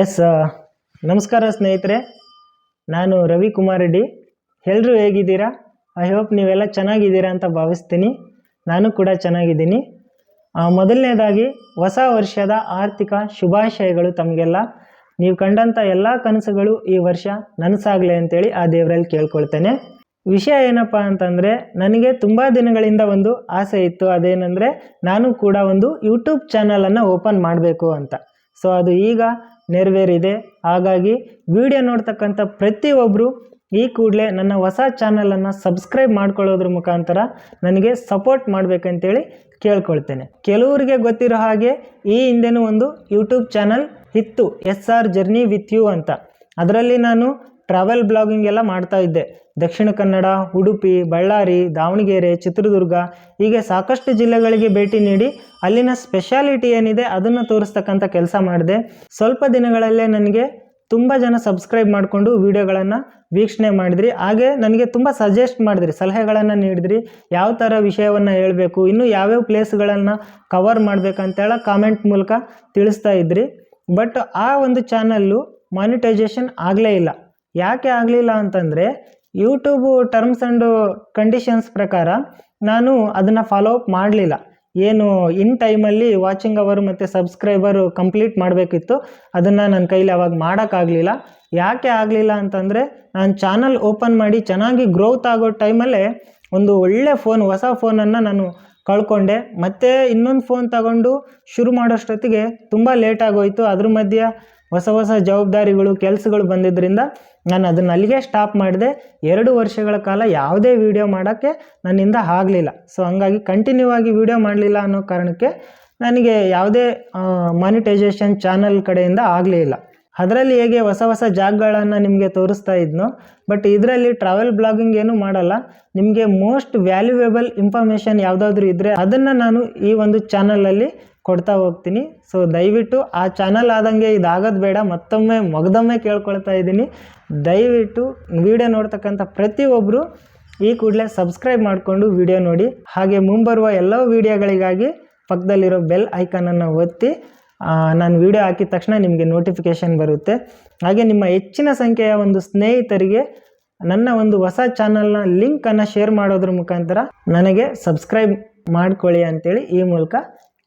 S ನಮಸ್ಕಾರ ಸ್ನೇಹಿತರೆ, ನಾನು ರವಿಕುಮಾರ್ ರೆಡ್ಡಿ. ಎಲ್ಲರೂ ಹೇಗಿದ್ದೀರಾ? ಐ ಹೋಪ್ ನೀವೆಲ್ಲ ಚೆನ್ನಾಗಿದ್ದೀರಾ ಅಂತ ಭಾವಿಸ್ತೀನಿ. ನಾನು ಕೂಡ ಚೆನ್ನಾಗಿದ್ದೀನಿ. ಮೊದಲನೇದಾಗಿ ಹೊಸ ವರ್ಷದ ಆರ್ಥಿಕ ಶುಭಾಶಯಗಳು ತಮಗೆಲ್ಲ. ನೀವು ಕಂಡಂಥ ಎಲ್ಲ ಕನಸುಗಳು ಈ ವರ್ಷ ನನಸಾಗಲಿ ಅಂತೇಳಿ ಆ ದೇವರಲ್ಲಿ ಕೇಳ್ಕೊಳ್ತೇನೆ. ವಿಷಯ ಏನಪ್ಪ ಅಂತಂದರೆ, ನನಗೆ ತುಂಬ ದಿನಗಳಿಂದ ಒಂದು ಆಸೆ ಇತ್ತು. ಅದೇನೆಂದರೆ, ನಾನು ಕೂಡ ಒಂದು ಯೂಟ್ಯೂಬ್ ಚಾನಲನ್ನು ಓಪನ್ ಮಾಡಬೇಕು ಅಂತ. ಸೊ ಅದು ಈಗ ನೆರವೇರಿದೆ. ಹಾಗಾಗಿ ವಿಡಿಯೋ ನೋಡ್ತಕ್ಕಂಥ ಪ್ರತಿಯೊಬ್ಬರು ಈ ಕೂಡಲೇ ನನ್ನ ಹೊಸ ಚಾನಲನ್ನು ಸಬ್ಸ್ಕ್ರೈಬ್ ಮಾಡ್ಕೊಳ್ಳೋದ್ರ ಮುಖಾಂತರ ನನಗೆ ಸಪೋರ್ಟ್ ಮಾಡಬೇಕಂತೇಳಿ ಕೇಳ್ಕೊಳ್ತೇನೆ. ಕೆಲವರಿಗೆ ಗೊತ್ತಿರೋ ಹಾಗೆ ಈ ಹಿಂದೆನೂ ಒಂದು ಯೂಟ್ಯೂಬ್ ಚಾನಲ್ ಇತ್ತು, SR ಜರ್ನಿ ವಿತ್ ಯು ಅಂತ. ಅದರಲ್ಲಿ ನಾನು ಟ್ರಾವೆಲ್ ಬ್ಲಾಗಿಂಗ್ ಎಲ್ಲ ಮಾಡ್ತಾ ಇದ್ದೆ. ದಕ್ಷಿಣ ಕನ್ನಡ, ಉಡುಪಿ, ಬಳ್ಳಾರಿ, ದಾವಣಗೆರೆ, ಚಿತ್ರದುರ್ಗ ಹೀಗೆ ಸಾಕಷ್ಟು ಜಿಲ್ಲೆಗಳಿಗೆ ಭೇಟಿ ನೀಡಿ ಅಲ್ಲಿನ ಸ್ಪೆಷಾಲಿಟಿ ಏನಿದೆ ಅದನ್ನು ತೋರಿಸ್ತಕ್ಕಂಥ ಕೆಲಸ ಮಾಡಿದೆ. ಸ್ವಲ್ಪ ದಿನಗಳಲ್ಲೇ ನನಗೆ ತುಂಬ ಜನ ಸಬ್ಸ್ಕ್ರೈಬ್ ಮಾಡಿಕೊಂಡು ವಿಡಿಯೋಗಳನ್ನು ವೀಕ್ಷಣೆ ಮಾಡಿದ್ರಿ. ಹಾಗೆ ನನಗೆ ತುಂಬ ಸಜೆಸ್ಟ್ ಮಾಡಿದ್ರಿ, ಸಲಹೆಗಳನ್ನು ನೀಡಿದ್ರಿ, ಯಾವ ಥರ ವಿಷಯವನ್ನು ಹೇಳಬೇಕು, ಇನ್ನೂ ಯಾವ್ಯಾವ ಪ್ಲೇಸ್ಗಳನ್ನು ಕವರ್ ಮಾಡಬೇಕಂತೇಳ ಕಾಮೆಂಟ್ ಮೂಲಕ ತಿಳಿಸ್ತಾ ಇದ್ರಿ. ಬಟ್ ಆ ಒಂದು ಚಾನಲ್ಲು ಮಾನಿಟೈಸೇಷನ್ ಆಗಲೇ ಇಲ್ಲ. ಯಾಕೆ ಆಗಲಿಲ್ಲ ಅಂತಂದರೆ, ಯೂಟ್ಯೂಬು ಟರ್ಮ್ಸ್ ಆ್ಯಂಡ್ ಕಂಡೀಷನ್ಸ್ ಪ್ರಕಾರ ನಾನು ಅದನ್ನು ಫಾಲೋ ಅಪ್ ಮಾಡಲಿಲ್ಲ. ಏನು ಇನ್ ಟೈಮಲ್ಲಿ ವಾಚಿಂಗ್ ಅವರ್ ಮತ್ತು ಸಬ್ಸ್ಕ್ರೈಬರು ಕಂಪ್ಲೀಟ್ ಮಾಡಬೇಕಿತ್ತು, ಅದನ್ನು ನನ್ನ ಕೈಲಿ ಅವಾಗ ಮಾಡೋಕ್ಕಾಗಲಿಲ್ಲ. ಯಾಕೆ ಆಗಲಿಲ್ಲ ಅಂತಂದರೆ, ನಾನು ಚಾನಲ್ ಓಪನ್ ಮಾಡಿ ಚೆನ್ನಾಗಿ ಗ್ರೋತ್ ಆಗೋ ಟೈಮಲ್ಲೇ ಒಂದು ಒಳ್ಳೆ ಫೋನ್, ಹೊಸ ಫೋನನ್ನು ನಾನು ಕಳ್ಕೊಂಡೆ. ಮತ್ತು ಇನ್ನೊಂದು ಫೋನ್ ತಗೊಂಡು ಶುರು ಮಾಡೋಷ್ಟೊತ್ತಿಗೆ ತುಂಬ ಲೇಟ್ ಆಗೋಯಿತು. ಅದ್ರ ಮಧ್ಯೆ ಹೊಸ ಜವಾಬ್ದಾರಿಗಳು, ಕೆಲಸಗಳು ಬಂದಿದ್ದರಿಂದ ನಾನು ಅದನ್ನು ಅಲ್ಲಿಗೆ ಸ್ಟಾಪ್ ಮಾಡಿದೆ. 2 ವರ್ಷಗಳ ಕಾಲ ಯಾವುದೇ ವಿಡಿಯೋ ಮಾಡೋಕ್ಕೆ ನನ್ನಿಂದ ಆಗಲಿಲ್ಲ. ಸೊ ಹಂಗಾಗಿ ಕಂಟಿನ್ಯೂ ಆಗಿ ವಿಡಿಯೋ ಮಾಡಲಿಲ್ಲ ಅನ್ನೋ ಕಾರಣಕ್ಕೆ ನನಗೆ ಯಾವುದೇ ಮಾನಿಟೈಸೇಷನ್ ಚಾನಲ್ ಕಡೆಯಿಂದ ಆಗಲಿಲ್ಲ. ಅದರಲ್ಲಿ ಹೇಗೆ ಹೊಸ ಜಾಗಗಳನ್ನು ನಿಮಗೆ ತೋರಿಸ್ತಾ ಇದ್ನೋ, ಬಟ್ ಇದರಲ್ಲಿ ಟ್ರಾವೆಲ್ ಬ್ಲಾಗಿಂಗ್ ಏನೂ ಮಾಡಲ್ಲ. ನಿಮಗೆ ಮೋಸ್ಟ್ ವ್ಯಾಲ್ಯೂಯೇಬಲ್ ಇನ್ಫಾರ್ಮೇಷನ್ ಯಾವುದಾದ್ರೂ ಇದ್ದರೆ ಅದನ್ನು ನಾನು ಈ ಒಂದು ಚಾನಲಲ್ಲಿ ಕೊಡ್ತಾ ಹೋಗ್ತೀನಿ. ಸೊ ದಯವಿಟ್ಟು ಆ ಚಾನಲ್ ಆದಂಗೆ ಇದಾಗೋದು ಬೇಡ. ಮಗದೊಮ್ಮೆ ಕೇಳ್ಕೊಳ್ತಾ ಇದ್ದೀನಿ, ದಯವಿಟ್ಟು ವಿಡಿಯೋ ನೋಡ್ತಕ್ಕಂಥ ಪ್ರತಿಯೊಬ್ಬರು ಈ ಕೂಡಲೇ ಸಬ್ಸ್ಕ್ರೈಬ್ ಮಾಡಿಕೊಂಡು ವಿಡಿಯೋ ನೋಡಿ. ಹಾಗೆ ಮುಂಬರುವ ಎಲ್ಲ ವಿಡಿಯೋಗಳಿಗಾಗಿ ಪಕ್ಕದಲ್ಲಿರೋ ಬೆಲ್ ಐಕಾನನ್ನು ಒತ್ತಿ, ನಾನು ವಿಡಿಯೋ ಹಾಕಿದ ತಕ್ಷಣ ನಿಮಗೆ ನೋಟಿಫಿಕೇಷನ್ ಬರುತ್ತೆ. ಹಾಗೆ ನಿಮ್ಮ ಹೆಚ್ಚಿನ ಸಂಖ್ಯೆಯ ಒಂದು ಸ್ನೇಹಿತರಿಗೆ ನನ್ನ ಒಂದು ಹೊಸ ಚಾನಲ್ನ ಲಿಂಕನ್ನು ಶೇರ್ ಮಾಡೋದ್ರ ಮುಖಾಂತರ ನನಗೆ ಸಬ್ಸ್ಕ್ರೈಬ್ ಮಾಡ್ಕೊಳ್ಳಿ ಅಂತೇಳಿ ಈ ಮೂಲಕ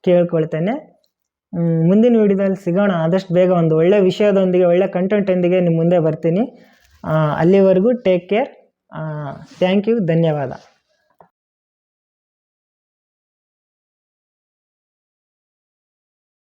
ಕೇಳ್ಕೊಳ್ತೇನೆ. ಮುಂದಿನ ವಿಡಿಯೋದಲ್ಲಿ ಸಿಗೋಣ. ಆದಷ್ಟು ಬೇಗ ಒಂದು ಒಳ್ಳೆ ವಿಷಯದೊಂದಿಗೆ, ಒಳ್ಳೆ ಕಂಟೆಂಟೊಂದಿಗೆ ನಿಮ್ಮ ಮುಂದೆ ಬರ್ತೀನಿ. ಅಲ್ಲಿವರೆಗೂ ಟೇಕ್ ಕೇರ್. ಥ್ಯಾಂಕ್ ಯು, ಧನ್ಯವಾದ.